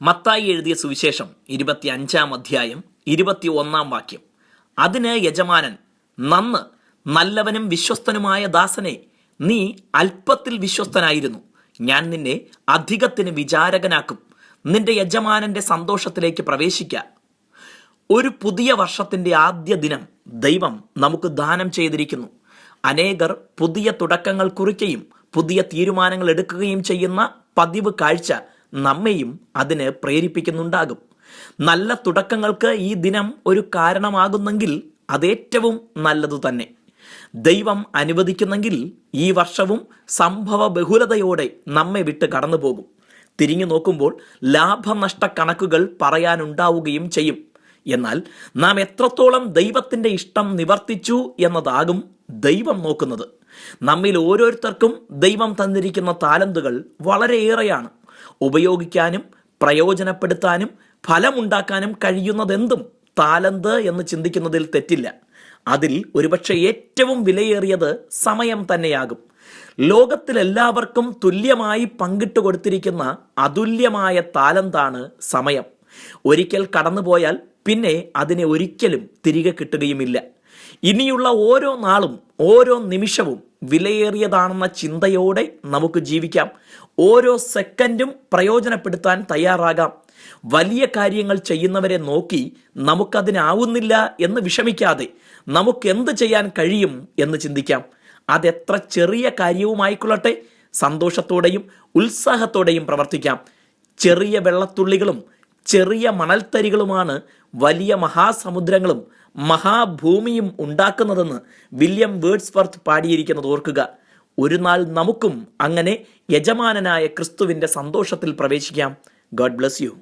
മത്തായി എഴുതിയ സുവിശേഷം 25-ാം അധ്യായം 21-ാം വാക്യം. അതിന് യജമാനൻ, നന്ന്, നല്ലവനും വിശ്വസ്തനുമായ ദാസനെ, നീ അല്പത്തിൽ വിശ്വസ്തനായിരുന്നു, ഞാൻ നിന്നെ അധികത്തിന് വിചാരകനാക്കും, നിന്റെ യജമാനന്റെ സന്തോഷത്തിലേക്ക് പ്രവേശിക്കുക. ഒരു പുതിയ വർഷത്തിന്റെ ആദ്യ ദിനം ദൈവം നമുക്ക് ദാനം ചെയ്തിരിക്കുന്നു. അനേകർ പുതിയ തുടക്കങ്ങൾ കുറിക്കുകയും പുതിയ തീരുമാനങ്ങൾ എടുക്കുകയും ചെയ്യുന്ന പതിവ് കാഴ്ച നമ്മെയും അതിന് പ്രേരിപ്പിക്കുന്നുണ്ടാകും. നല്ല തുടക്കങ്ങൾക്ക് ഈ ദിനം ഒരു കാരണമാകുന്നെങ്കിൽ അതേറ്റവും നല്ലതു തന്നെ. ദൈവം അനുവദിക്കുന്നെങ്കിൽ ഈ വർഷവും സംഭവ ബഹുലതയോടെ നമ്മെ വിട്ട് കടന്നു പോകും. തിരിഞ്ഞു നോക്കുമ്പോൾ ലാഭനഷ്ട കണക്കുകൾ പറയാനുണ്ടാവുകയും ചെയ്യും. എന്നാൽ നാം എത്രത്തോളം ദൈവത്തിൻ്റെ ഇഷ്ടം നിവർത്തിച്ചു എന്നതാകും ദൈവം നോക്കുന്നത്. നമ്മിൽ ഓരോരുത്തർക്കും ദൈവം തന്നിരിക്കുന്ന താലന്തുകൾ വളരെയേറെയാണ്. ഉപയോഗിക്കാനും പ്രയോജനപ്പെടുത്താനും ഫലമുണ്ടാക്കാനും കഴിയുന്നതെന്തും താലന്ത് എന്ന് ചിന്തിക്കുന്നതിൽ തെറ്റില്ല. അതിൽ ഒരുപക്ഷെ ഏറ്റവും വിലയേറിയത് സമയം തന്നെയാകും. ലോകത്തിലെല്ലാവർക്കും തുല്യമായി പങ്കിട്ട് കൊടുത്തിരിക്കുന്ന അതുല്യമായ താലന്താണ് സമയം. ഒരിക്കൽ കടന്നുപോയാൽ പിന്നെ അതിനെ ഒരിക്കലും തിരികെ കിട്ടുകയുമില്ല. ഇനിയുള്ള ഓരോ നാളും ഓരോ നിമിഷവും വിലയേറിയതാണെന്ന ചിന്തയോടെ നമുക്ക് ജീവിക്കാം. ഓരോ സെക്കൻഡും പ്രയോജനപ്പെടുത്താൻ തയ്യാറാകാം. വലിയ കാര്യങ്ങൾ ചെയ്യുന്നവരെ നോക്കി നമുക്കതിനാവുന്നില്ല എന്ന് വിഷമിക്കാതെ നമുക്കെന്ത് ചെയ്യാൻ കഴിയും എന്ന് ചിന്തിക്കാം. അതെത്ര ചെറിയ കാര്യവുമായിക്കൊള്ളട്ടെ, സന്തോഷത്തോടെയും ഉത്സാഹത്തോടെയും പ്രവർത്തിക്കാം. ചെറിയ വെള്ളത്തുള്ളികളും ചെറിയ മണൽത്തരികളുമാണ് വലിയ മഹാസമുദ്രങ്ങളും മഹാഭൂമിയും ഉണ്ടാക്കുന്നതെന്ന് വില്യം വേർഡ്സ്വർത്ത് പാടിയിരിക്കുന്നത് ഓർക്കുക. ഒരു നാൾ നമുക്കും അങ്ങനെ യജമാനനായ ക്രിസ്തുവിൻ്റെ സന്തോഷത്തിൽ പ്രവേശിക്കാം. God bless you.